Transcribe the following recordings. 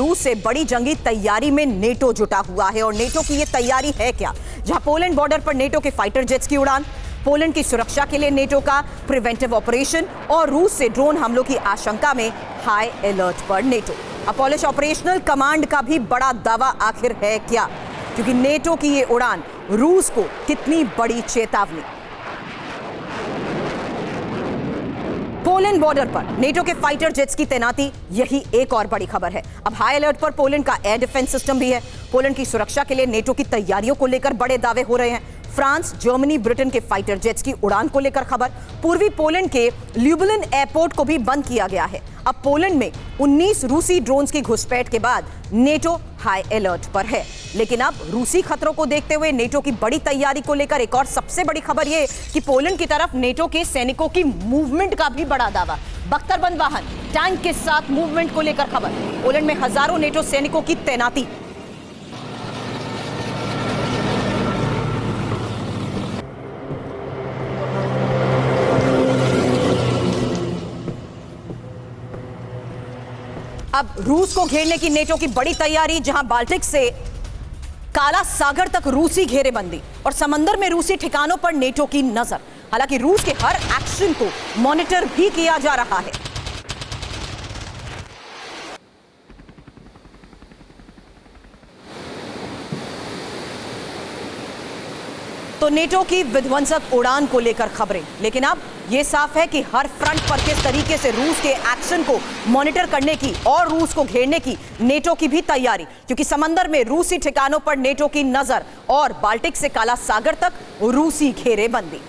रूस से बड़ी जंगी तैयारी में नेटो जुटा हुआ है। और नेटो की यह तैयारी है क्या? जहां पोलैंड बॉर्डर पर नेटो के फाइटर जेट्स की उड़ान, पोलैंड की सुरक्षा के लिए नेटो का प्रिवेंटिव ऑपरेशन और रूस से ड्रोन हमलों की आशंका में हाई अलर्ट पर नेटो। अब पोलिश ऑपरेशनल कमांड का भी बड़ा दावा आखिर है क्या? क्योंकि नेटो की ये उड़ान रूस को कितनी बड़ी चेतावनी। पोलैंड बॉर्डर पर नेटो के फाइटर जेट्स की तैनाती, यही एक और बड़ी खबर है। अब हाई अलर्ट पर पोलैंड का एयर डिफेंस सिस्टम भी है। पोलैंड की सुरक्षा के लिए नेटो की तैयारियों को लेकर बड़े दावे हो रहे हैं। फ्रांस, जर्मनी, ब्रिटेन के फाइटर जेट्स की उड़ान को लेकर खबर। पूर्वी पोलैंड के ल्यूब्लिन एयरपोर्ट को भी बंद किया गया है। अब पोलैंड में 19 रूसी ड्रोन्स की घुसपैठ के बाद नेटो हाई अलर्ट पर है। लेकिन अब रूसी खतरों को देखते हुए नेटो की बड़ी तैयारी को लेकर एक और सबसे बड़ी खबर यह कि पोलैंड की तरफ नेटो के सैनिकों की मूवमेंट का भी बड़ा दावा। बख्तरबंद वाहन, टैंक के साथ मूवमेंट को लेकर खबर। पोलैंड में हजारों नेटो सैनिकों की तैनाती। अब रूस को घेरने की नेटो की बड़ी तैयारी, जहां बाल्टिक से काला सागर तक रूसी घेरेबंदी और समंदर में रूसी ठिकानों पर नेटो की नजर। हालांकि रूस के हर एक्शन को मॉनिटर भी किया जा रहा है। तो नेटो की विध्वंसक उड़ान को लेकर खबरें, लेकिन अब यह साफ है कि हर फ्रंट पर किस तरीके से रूस के एक्शन को मॉनिटर करने की और रूस को घेरने की नेटो की भी तैयारी। क्योंकि समंदर में रूसी ठिकानों पर नेटो की नजर और बाल्टिक से काला सागर तक रूसी घेरेबंदी।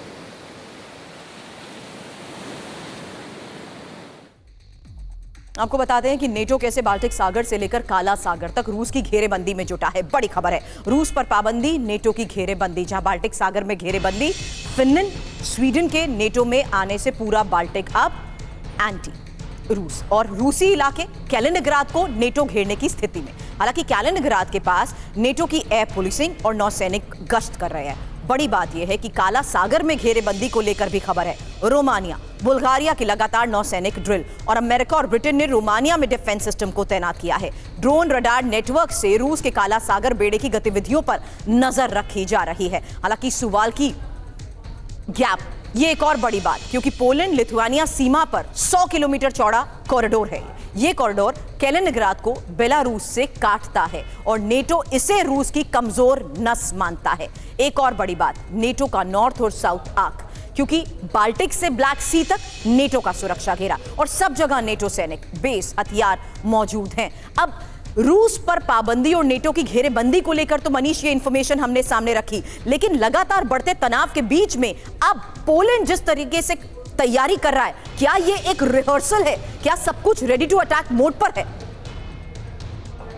आपको बताते हैं कि नेटो कैसे बाल्टिक सागर से लेकर काला सागर तक रूस की घेरेबंदी में जुटा है। बड़ी खबर है, रूस पर पाबंदी, नेटो की घेरेबंदी। जहां बाल्टिक सागर में घेरेबंदी, फिनलैंड, स्वीडन के नेटो में आने से पूरा बाल्टिक अब एंटी रूस। और रूसी इलाके कैलिनिंग्राद को नेटो घेरने की स्थिति में। हालांकि कैलिनिंग्राद के पास नेटो की एयर पुलिसिंग और नौसैनिक गश्त कर रहे हैं। बड़ी बात यह है कि काला सागर में घेरेबंदी को लेकर भी खबर है। रोमानिया, बुल्गारिया की लगातार नौसैनिक ड्रिल और अमेरिका और ब्रिटेन ने रोमानिया में डिफेंस सिस्टम को तैनात किया है। ड्रोन रडार नेटवर्क से रूस के काला सागर बेड़े की गतिविधियों पर नजर रखी जा रही है। हालांकि सुवाल्की गैप, ये एक और बड़ी बात, क्योंकि पोलैंड लिथुआनिया सीमा पर 100 किलोमीटर चौड़ा कॉरिडोर है। ये कॉरिडोर कैलिनिंग्राद को बेलारूस से काटता है और नेटो इसे रूस की कमजोर नस मानता है। एक और बड़ी बात, नेटो का नॉर्थ और साउथ आर्क, क्योंकि बाल्टिक से ब्लैक सी तक नेटो का सुरक्षा घेरा और सब जगह नेटो सैनिक, बेस, हथियार मौजूद हैं। अब रूस पर पाबंदी और नेटो की घेरेबंदी को लेकर तो मनीष ये इंफॉर्मेशन हमने सामने रखी, लेकिन लगातार बढ़ते तनाव के बीच में अब पोलैंड जिस तरीके से तैयारी कर रहा है, क्या ये एक रिहर्सल है? क्या सब कुछ रेडी टू अटैक मोड पर है?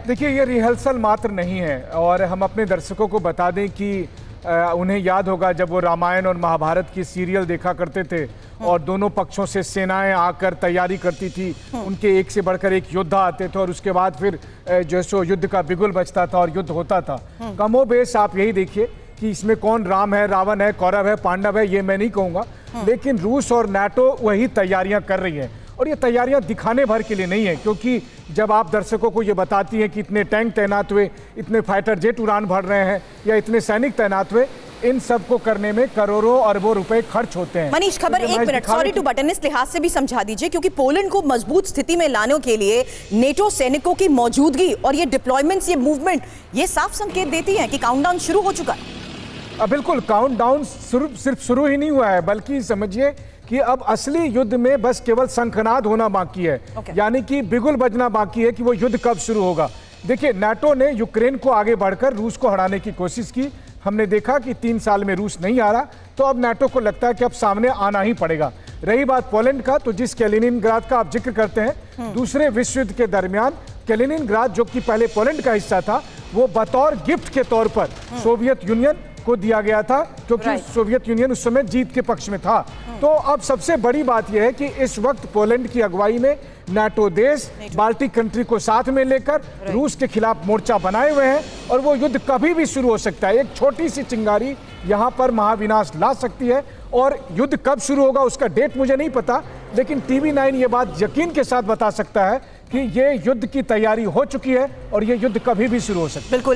देखिए, ये रिहर्सल मात्र नहीं है। और हम अपने दर्शकों को बता दें कि उन्हें याद होगा जब वो रामायण और महाभारत की सीरियल देखा करते थे और दोनों पक्षों से सेनाएं आकर तैयारी करती थी, उनके एक से बढ़कर एक योद्धा आते थे और उसके बाद फिर जो सो युद्ध का बिगुल बजता था और युद्ध होता था। कमोबेश आप यही देखिए कि इसमें कौन राम है, रावण है, कौरव है, पांडव है, ये मैं नहीं कहूँगा, लेकिन रूस और नाटो वही तैयारियां कर रही है। और ये तैयारियां दिखाने भर के लिए नहीं है, क्योंकि जब आप दर्शकों को ये बताती हैं कि इतने टैंक तैनात हुए, इतने फाइटर जेट उड़ान भर रहे हैं या इतने सैनिक तैनात हुए, इन सब को करने में करोड़ों अरबों रुपए खर्च होते हैं। मनीष, खबर एक मिनट, सॉरी टू बटन, इस लिहाज से भी समझा दीजिए, क्योंकि पोलैंड को मजबूत स्थिति में लाने के लिए नेटो सैनिकों की मौजूदगी और ये डिप्लॉयमेंट्स, ये मूवमेंट, ये साफ संकेत देती है कि काउंटडाउन शुरू हो चुका है। बिल्कुल, काउंटडाउन सिर्फ शुरू ही नहीं हुआ है, बल्कि समझिए कि अब असली युद्ध में बस केवल शंखनाद होना बाकी है। यानी कि बिगुल बजना बाकी है कि वो युद्ध कब शुरू होगा। देखिए, नाटो ने यूक्रेन को आगे बढ़कर रूस को हराने की कोशिश की। हमने देखा कि 3 साल में रूस नहीं आ रहा, तो अब नाटो को लगता है कि अब सामने आना ही पड़ेगा। रही बात पोलैंड का, तो जिस कैलिनिनग्राद का आप जिक्र करते हैं, दूसरे विश्व युद्ध के दरमियान कैलिनिनग्राद, जो कि पहले पोलैंड का हिस्सा था, वो बतौर गिफ्ट के तौर पर सोवियत यूनियन को दिया गया था, क्योंकि सोवियत यूनियन उस समय जीत के पक्ष में था। तो अब सबसे बड़ी बात यह है कि इस वक्त पोलैंड की अगुवाई में नाटो देश बाल्टिक कंट्री को साथ में लेकर रूस के खिलाफ मोर्चा बनाए हुए हैं और वो युद्ध कभी भी शुरू हो सकता है। एक छोटी सी चिंगारी यहाँ पर महाविनाश ला सकती है और युद्ध कब शुरू होगा उसका डेट मुझे नहीं पता, लेकिन TV9 ये बात यकीन के साथ बता सकता है कि ये युद्ध की तैयारी हो चुकी है और ये युद्ध कभी भी शुरू हो सकता है। बिल्कुल।